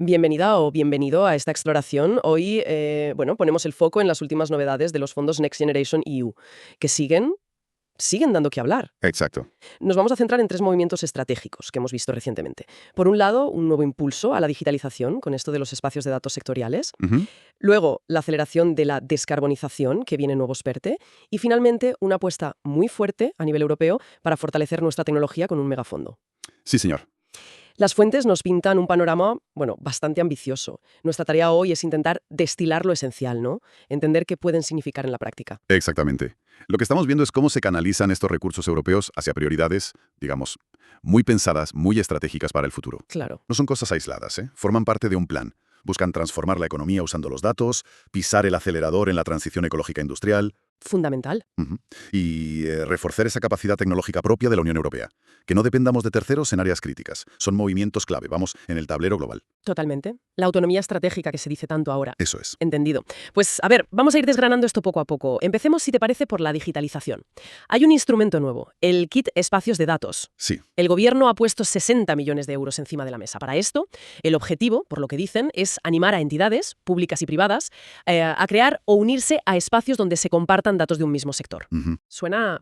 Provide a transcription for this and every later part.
Bienvenida o bienvenido a esta exploración. Hoy, ponemos el foco en las últimas novedades de los fondos Next Generation EU, que siguen dando que hablar. Exacto. Nos vamos a centrar en tres movimientos estratégicos que hemos visto recientemente. Por un lado, un nuevo impulso a la digitalización, con esto de los espacios de datos sectoriales. Ujú. Luego, la aceleración de la descarbonización, que viene nuevo PERTE. Y finalmente, una apuesta muy fuerte a nivel europeo para fortalecer nuestra tecnología con un megafondo. Sí, señor. Las fuentes nos pintan un panorama, bastante ambicioso. Nuestra tarea hoy es intentar destilar lo esencial, ¿no? Entender qué pueden significar en la práctica. Exactamente. Lo que estamos viendo es cómo se canalizan estos recursos europeos hacia prioridades, digamos, muy pensadas, muy estratégicas para el futuro. Claro. No son cosas aisladas, ¿eh? Forman parte de un plan. Buscan transformar la economía usando los datos, pisar el acelerador en la transición ecológica industrial. Fundamental. Ujú. Y reforzar esa capacidad tecnológica propia de la Unión Europea. Que no dependamos de terceros en áreas críticas. Son movimientos clave, vamos, en el tablero global. Totalmente. La autonomía estratégica que se dice tanto ahora. Eso es. Entendido. Pues, a ver, vamos a ir desgranando esto poco a poco. Empecemos, si te parece, por la digitalización. Hay un instrumento nuevo, el Kit Espacios de Datos. Sí. El gobierno ha puesto 60 millones de euros encima de la mesa. Para esto, el objetivo, por lo que dicen, es animar a entidades, públicas y privadas, a crear o unirse a espacios donde se compartan datos de un mismo sector. Ujú. Suena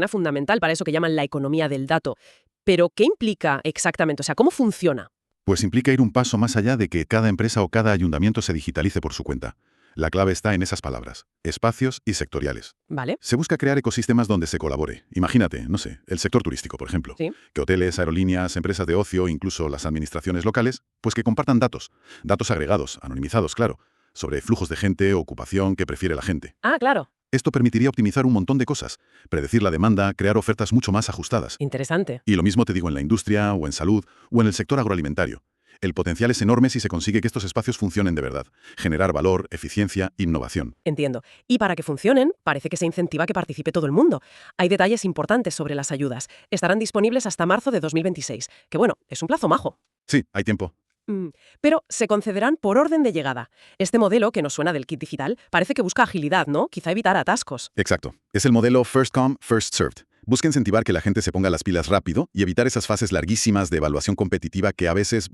fundamental para eso que llaman la economía del dato. Pero, ¿qué implica exactamente? O sea, ¿cómo funciona? Pues implica ir un paso más allá de que cada empresa o cada ayuntamiento se digitalice por su cuenta. La clave está en esas palabras, espacios y sectoriales. ¿Vale? Se busca crear ecosistemas donde se colabore. Imagínate, no sé, el sector turístico, por ejemplo. Sí. Que hoteles, aerolíneas, empresas de ocio, incluso las administraciones locales, pues que compartan datos. Datos agregados, anonimizados, claro, sobre flujos de gente, ocupación, que prefiere la gente. Ah, claro. Esto permitiría optimizar un montón de cosas, predecir la demanda, crear ofertas mucho más ajustadas. Interesante. Y lo mismo te digo en la industria, o en salud, o en el sector agroalimentario. El potencial es enorme si se consigue que estos espacios funcionen de verdad. Generar valor, eficiencia, innovación. Entiendo. Y para que funcionen, parece que se incentiva que participe todo el mundo. Hay detalles importantes sobre las ayudas. Estarán disponibles hasta marzo de 2026, que es un plazo majo. Sí, hay tiempo. Pero se concederán por orden de llegada. Este modelo, que nos suena del kit digital, parece que busca agilidad, ¿no? Quizá evitar atascos. Exacto. Es el modelo First Come, First Served. Busca incentivar que la gente se ponga las pilas rápido y evitar esas fases larguísimas de evaluación competitiva que a veces,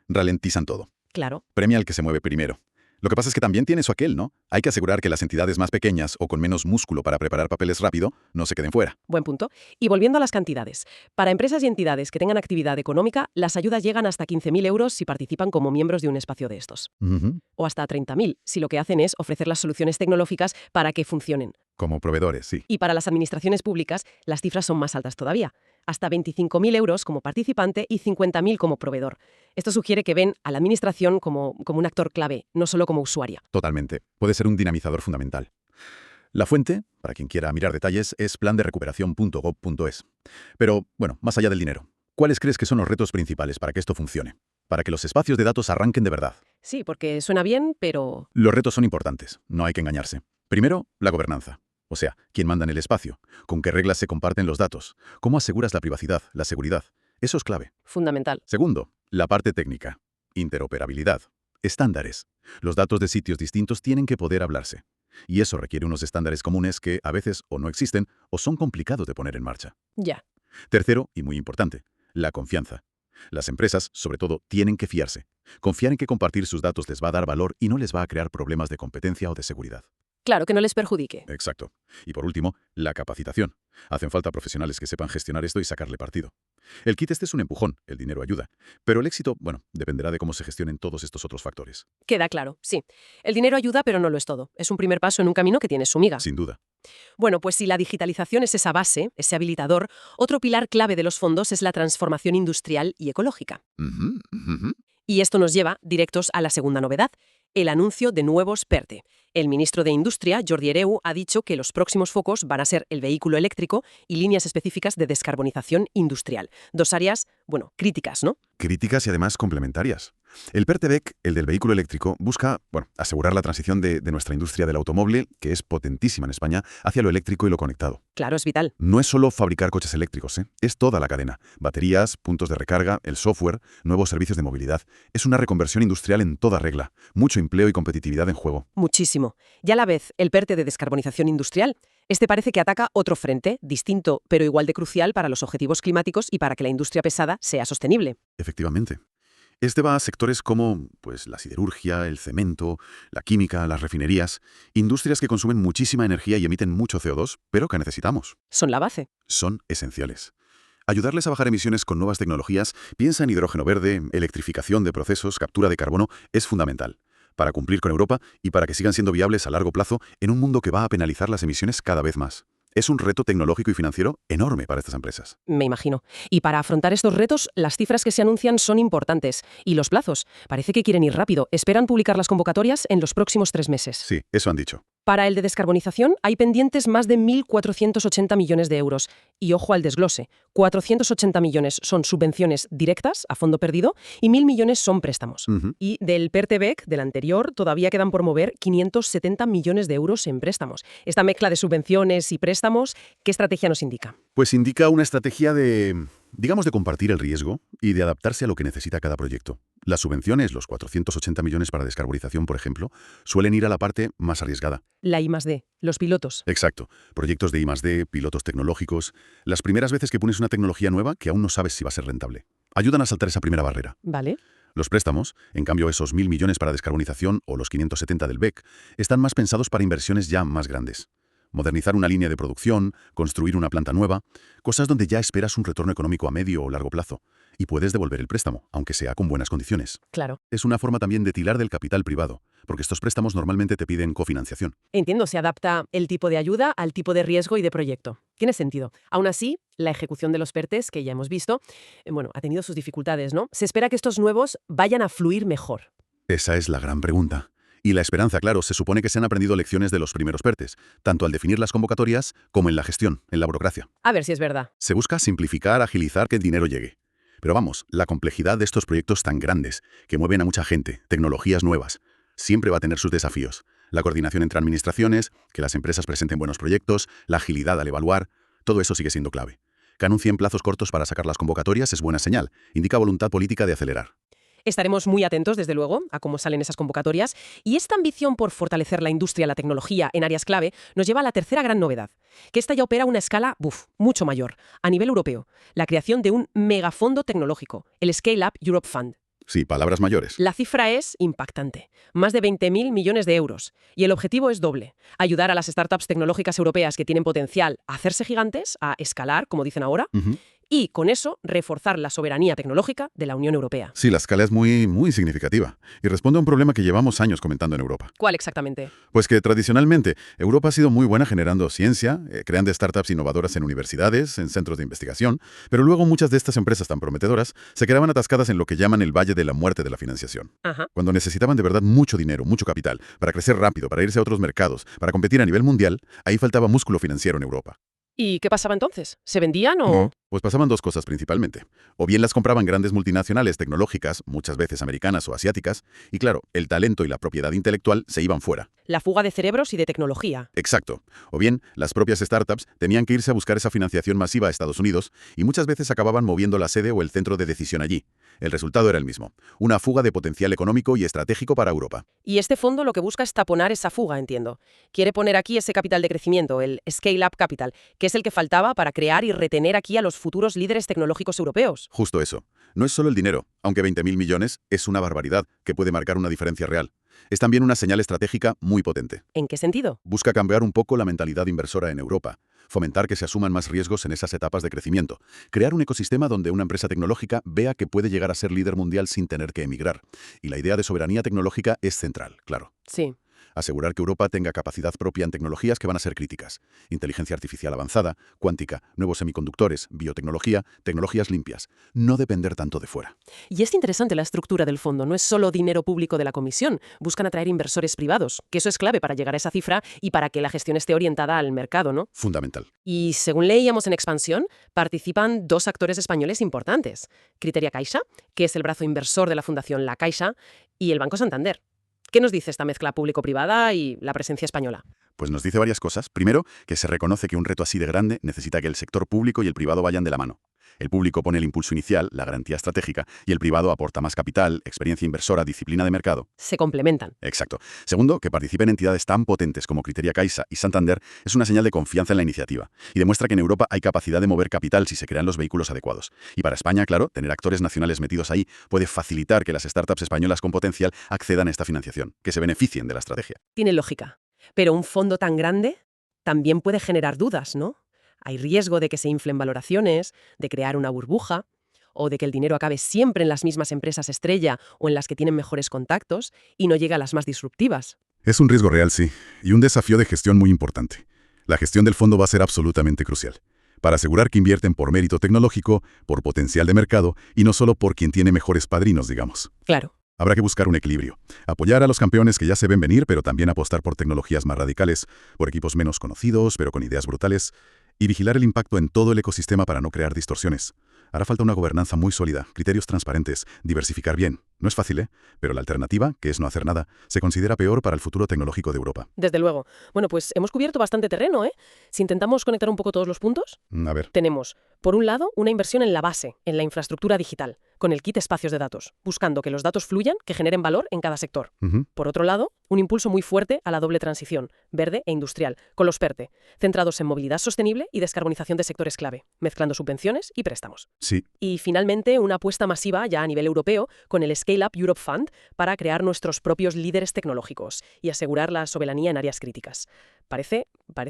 ralentizan todo. Claro. Premia al que se mueve primero. Lo que pasa es que también tiene eso aquel, ¿no? Hay que asegurar que las entidades más pequeñas o con menos músculo para preparar papeles rápido no se queden fuera. Buen punto. Y volviendo a las cantidades. Para empresas y entidades que tengan actividad económica, las ayudas llegan hasta 15.000 euros si participan como miembros de un espacio de estos. Ujú. O hasta 30.000 si lo que hacen es ofrecer las soluciones tecnológicas para que funcionen. Como proveedores, sí. Y para las administraciones públicas, las cifras son más altas todavía. Hasta 25.000 euros como participante y 50.000 como proveedor. Esto sugiere que ven a la administración como un actor clave, no solo como usuaria. Totalmente. Puede ser un dinamizador fundamental. La fuente, para quien quiera mirar detalles, es planderecuperación.gov.es. Pero, más allá del dinero, ¿cuáles crees que son los retos principales para que esto funcione? Para que los espacios de datos arranquen de verdad. Sí, porque suena bien, pero... Los retos son importantes, no hay que engañarse. Primero, la gobernanza. O sea, quién manda en el espacio, con qué reglas se comparten los datos, cómo aseguras la privacidad, la seguridad. Eso es clave. Fundamental. Segundo, la parte técnica. Interoperabilidad. Estándares. Los datos de sitios distintos tienen que poder hablarse. Y eso requiere unos estándares comunes que a veces o no existen o son complicados de poner en marcha. Ya. Tercero, y muy importante, la confianza. Las empresas, sobre todo, tienen que fiarse. Confiar en que compartir sus datos les va a dar valor y no les va a crear problemas de competencia o de seguridad. Claro, que no les perjudique. Exacto. Y por último, la capacitación. Hacen falta profesionales que sepan gestionar esto y sacarle partido. El kit este es un empujón, el dinero ayuda. Pero el éxito, dependerá de cómo se gestionen todos estos otros factores. Queda claro, sí. El dinero ayuda, pero no lo es todo. Es un primer paso en un camino que tiene su miga. Sin duda. Bueno, pues si la digitalización es esa base, ese habilitador, otro pilar clave de los fondos es la transformación industrial y ecológica. Ujú, ujú. Y esto nos lleva directos a la segunda novedad, el anuncio de nuevos PERTE. El ministro de Industria, Jordi Hereu, ha dicho que los próximos focos van a ser el vehículo eléctrico y líneas específicas de descarbonización industrial. Dos áreas, críticas, ¿no? Críticas y además complementarias. El PERTEVEC, el del vehículo eléctrico, busca, asegurar la transición de nuestra industria del automóvil, que es potentísima en España, hacia lo eléctrico y lo conectado. Claro, es vital. No es solo fabricar coches eléctricos, es toda la cadena. Baterías, puntos de recarga, el software, nuevos servicios de movilidad. Es una reconversión industrial en toda regla. Mucho empleo y competitividad en juego. Muchísimo. Y a la vez, el PERTE de descarbonización industrial, este parece que ataca otro frente, distinto, pero igual de crucial para los objetivos climáticos y para que la industria pesada sea sostenible. Efectivamente. Este va a sectores como pues, la siderurgia, el cemento, la química, las refinerías, industrias que consumen muchísima energía y emiten mucho CO2, pero que necesitamos. Son la base. Son esenciales. Ayudarles a bajar emisiones con nuevas tecnologías, piensa en hidrógeno verde, electrificación de procesos, captura de carbono, es fundamental para cumplir con Europa y para que sigan siendo viables a largo plazo en un mundo que va a penalizar las emisiones cada vez más. Es un reto tecnológico y financiero enorme para estas empresas. Me imagino. Y para afrontar estos retos, las cifras que se anuncian son importantes. Y los plazos. Parece que quieren ir rápido. Esperan publicar las convocatorias en los próximos 3 meses. Sí, eso han dicho. Para el de descarbonización hay pendientes más de 1.480 millones de euros. Y ojo al desglose. 480 millones son subvenciones directas, a fondo perdido, y 1.000 millones son préstamos. Y del PERTE-BEC, del anterior, todavía quedan por mover 570 millones de euros en préstamos. Esta mezcla de subvenciones y préstamos, ¿qué estrategia nos indica? Pues indica una estrategia de, digamos, de compartir el riesgo y de adaptarse a lo que necesita cada proyecto. Las subvenciones, los 480 millones para descarbonización, por ejemplo, suelen ir a la parte más arriesgada. La I+D, los pilotos. Exacto. Proyectos de I+D, pilotos tecnológicos. Las primeras veces que pones una tecnología nueva que aún no sabes si va a ser rentable. Ayudan a saltar esa primera barrera. Vale. Los préstamos, en cambio esos 1.000 millones para descarbonización o los 570 del BEC, están más pensados para inversiones ya más grandes. Modernizar una línea de producción, construir una planta nueva, cosas donde ya esperas un retorno económico a medio o largo plazo. Y puedes devolver el préstamo, aunque sea con buenas condiciones. Claro. Es una forma también de tirar del capital privado, porque estos préstamos normalmente te piden cofinanciación. Entiendo, se adapta el tipo de ayuda al tipo de riesgo y de proyecto. Tiene sentido. Aún así, la ejecución de los PERTEs, que ya hemos visto, ha tenido sus dificultades, ¿no? Se espera que estos nuevos vayan a fluir mejor. Esa es la gran pregunta. Y la esperanza, claro, se supone que se han aprendido lecciones de los primeros PERTEs, tanto al definir las convocatorias como en la gestión, en la burocracia. A ver si es verdad. Se busca simplificar, agilizar, que el dinero llegue. Pero vamos, la complejidad de estos proyectos tan grandes, que mueven a mucha gente, tecnologías nuevas, siempre va a tener sus desafíos. La coordinación entre administraciones, que las empresas presenten buenos proyectos, la agilidad al evaluar, todo eso sigue siendo clave. Que anuncien plazos cortos para sacar las convocatorias es buena señal, indica voluntad política de acelerar. Estaremos muy atentos, desde luego, a cómo salen esas convocatorias. Y esta ambición por fortalecer la industria y la tecnología en áreas clave nos lleva a la tercera gran novedad, que esta ya opera a una escala mucho mayor, a nivel europeo. La creación de un megafondo tecnológico, el Scale Up Europe Fund. Sí, palabras mayores. La cifra es impactante, más de 20.000 millones de euros. Y el objetivo es doble, ayudar a las startups tecnológicas europeas que tienen potencial a hacerse gigantes, a escalar, como dicen ahora, y con eso reforzar la soberanía tecnológica de la Unión Europea. Sí, la escala es muy significativa y responde a un problema que llevamos años comentando en Europa. ¿Cuál exactamente? Pues que tradicionalmente Europa ha sido muy buena generando ciencia, creando startups innovadoras en universidades, en centros de investigación, pero luego muchas de estas empresas tan prometedoras se quedaban atascadas en lo que llaman el valle de la muerte de la financiación. Cuando necesitaban de verdad mucho dinero, mucho capital, para crecer rápido, para irse a otros mercados, para competir a nivel mundial, ahí faltaba músculo financiero en Europa. ¿Y qué pasaba entonces? ¿Se vendían o...? No, pues pasaban dos cosas principalmente. O bien las compraban grandes multinacionales tecnológicas, muchas veces americanas o asiáticas, y claro, el talento y la propiedad intelectual se iban fuera. La fuga de cerebros y de tecnología. Exacto. O bien, las propias startups tenían que irse a buscar esa financiación masiva a Estados Unidos y muchas veces acababan moviendo la sede o el centro de decisión allí. El resultado era el mismo, una fuga de potencial económico y estratégico para Europa. Y este fondo lo que busca es taponar esa fuga, entiendo. Quiere poner aquí ese capital de crecimiento, el Scale Up Capital, que es el que faltaba para crear y retener aquí a los futuros líderes tecnológicos europeos. Justo eso. No es solo el dinero, aunque 20.000 millones es una barbaridad que puede marcar una diferencia real. Es también una señal estratégica muy potente. ¿En qué sentido? Busca cambiar un poco la mentalidad inversora en Europa, fomentar que se asuman más riesgos en esas etapas de crecimiento, crear un ecosistema donde una empresa tecnológica vea que puede llegar a ser líder mundial sin tener que emigrar. Y la idea de soberanía tecnológica es central, claro. Sí. Asegurar que Europa tenga capacidad propia en tecnologías que van a ser críticas. Inteligencia artificial avanzada, cuántica, nuevos semiconductores, biotecnología, tecnologías limpias. No depender tanto de fuera. Y es interesante la estructura del fondo. No es solo dinero público de la Comisión. Buscan atraer inversores privados, que eso es clave para llegar a esa cifra y para que la gestión esté orientada al mercado, ¿no? Fundamental. Y según leíamos en Expansión, participan 2 actores españoles importantes. Criteria Caixa, que es el brazo inversor de la Fundación La Caixa, y el Banco Santander. ¿Qué nos dice esta mezcla público-privada y la presencia española? Pues nos dice varias cosas. Primero, que se reconoce que un reto así de grande necesita que el sector público y el privado vayan de la mano. El público pone el impulso inicial, la garantía estratégica, y el privado aporta más capital, experiencia inversora, disciplina de mercado. Se complementan. Exacto. Segundo, que participen entidades tan potentes como Criteria Caixa y Santander es una señal de confianza en la iniciativa y demuestra que en Europa hay capacidad de mover capital si se crean los vehículos adecuados. Y para España, claro, tener actores nacionales metidos ahí puede facilitar que las startups españolas con potencial accedan a esta financiación, que se beneficien de la estrategia. Tiene lógica. Pero un fondo tan grande también puede generar dudas, ¿no? Hay riesgo de que se inflen valoraciones, de crear una burbuja, o de que el dinero acabe siempre en las mismas empresas estrella o en las que tienen mejores contactos y no llegue a las más disruptivas. Es un riesgo real, sí, y un desafío de gestión muy importante. La gestión del fondo va a ser absolutamente crucial, para asegurar que invierten por mérito tecnológico, por potencial de mercado y no solo por quien tiene mejores padrinos, digamos. Claro. Habrá que buscar un equilibrio. Apoyar a los campeones que ya se ven venir, pero también apostar por tecnologías más radicales, por equipos menos conocidos, pero con ideas brutales, y vigilar el impacto en todo el ecosistema para no crear distorsiones. Hará falta una gobernanza muy sólida, criterios transparentes, diversificar bien. No es fácil, ¿eh? Pero la alternativa, que es no hacer nada, se considera peor para el futuro tecnológico de Europa. Desde luego. Bueno, pues hemos cubierto bastante terreno, ¿eh? Si intentamos conectar un poco todos los puntos, A ver. tenemos, por un lado, una inversión en la base, en la infraestructura digital, con el kit espacios de datos, buscando que los datos fluyan, que generen valor en cada sector. Por otro lado, un impulso muy fuerte a la doble transición, verde e industrial, con los PERTE, centrados en movilidad sostenible y descarbonización de sectores clave, mezclando subvenciones y préstamos. Sí. Y finalmente, una apuesta masiva ya a nivel europeo con el Scale Up Europe Fund para crear nuestros propios líderes tecnológicos y asegurar la soberanía en áreas críticas. Parece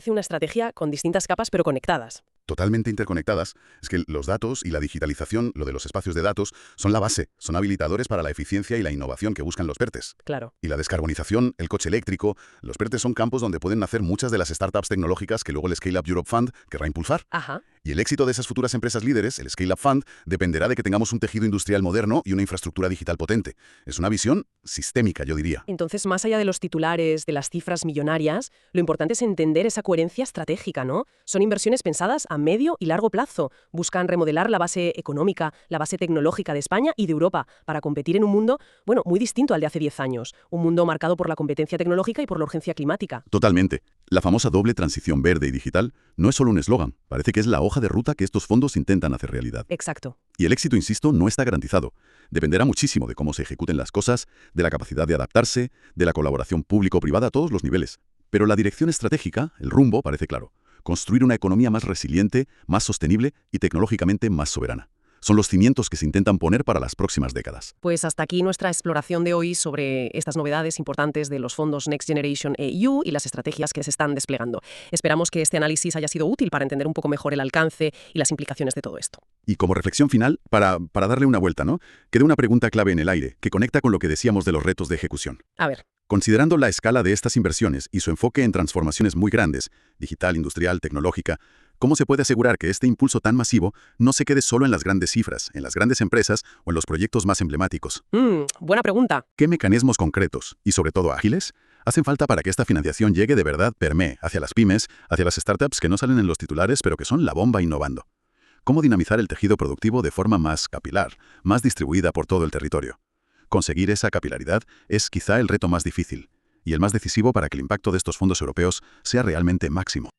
una estrategia con distintas capas pero conectadas. Totalmente interconectadas, es que los datos y la digitalización, lo de los espacios de datos, son la base, son habilitadores para la eficiencia y la innovación que buscan los PERTEs. Claro. Y la descarbonización, el coche eléctrico, los PERTEs son campos donde pueden nacer muchas de las startups tecnológicas que luego el Scale Up Europe Fund querrá impulsar. Ajá. Y el éxito de esas futuras empresas líderes, el Scale Up Fund, dependerá de que tengamos un tejido industrial moderno y una infraestructura digital potente. Es una visión sistémica, yo diría. Entonces, más allá de los titulares, de las cifras millonarias, lo importante es entender esa coherencia estratégica, ¿no? Son inversiones pensadas a medio y largo plazo. Buscan remodelar la base económica, la base tecnológica de España y de Europa para competir en un mundo, muy distinto al de hace 10 años. Un mundo marcado por la competencia tecnológica y por la urgencia climática. Totalmente. La famosa doble transición verde y digital no es solo un eslogan, parece que es la hoja de ruta que estos fondos intentan hacer realidad. Exacto. Y el éxito, insisto, no está garantizado. Dependerá muchísimo de cómo se ejecuten las cosas, de la capacidad de adaptarse, de la colaboración público-privada a todos los niveles. Pero la dirección estratégica, el rumbo, parece claro. Construir una economía más resiliente, más sostenible y tecnológicamente más soberana. Son los cimientos que se intentan poner para las próximas décadas. Pues hasta aquí nuestra exploración de hoy sobre estas novedades importantes de los fondos Next Generation EU y las estrategias que se están desplegando. Esperamos que este análisis haya sido útil para entender un poco mejor el alcance y las implicaciones de todo esto. Y como reflexión final, para darle una vuelta, ¿no? Queda una pregunta clave en el aire, que conecta con lo que decíamos de los retos de ejecución. A ver. Considerando la escala de estas inversiones y su enfoque en transformaciones muy grandes, digital, industrial, tecnológica, ¿cómo se puede asegurar que este impulso tan masivo no se quede solo en las grandes cifras, en las grandes empresas o en los proyectos más emblemáticos? Buena pregunta. ¿Qué mecanismos concretos, y sobre todo ágiles, hacen falta para que esta financiación llegue de verdad permee hacia las pymes, hacia las startups que no salen en los titulares pero que son la bomba innovando? ¿Cómo dinamizar el tejido productivo de forma más capilar, más distribuida por todo el territorio? Conseguir esa capilaridad es quizá el reto más difícil y el más decisivo para que el impacto de estos fondos europeos sea realmente máximo.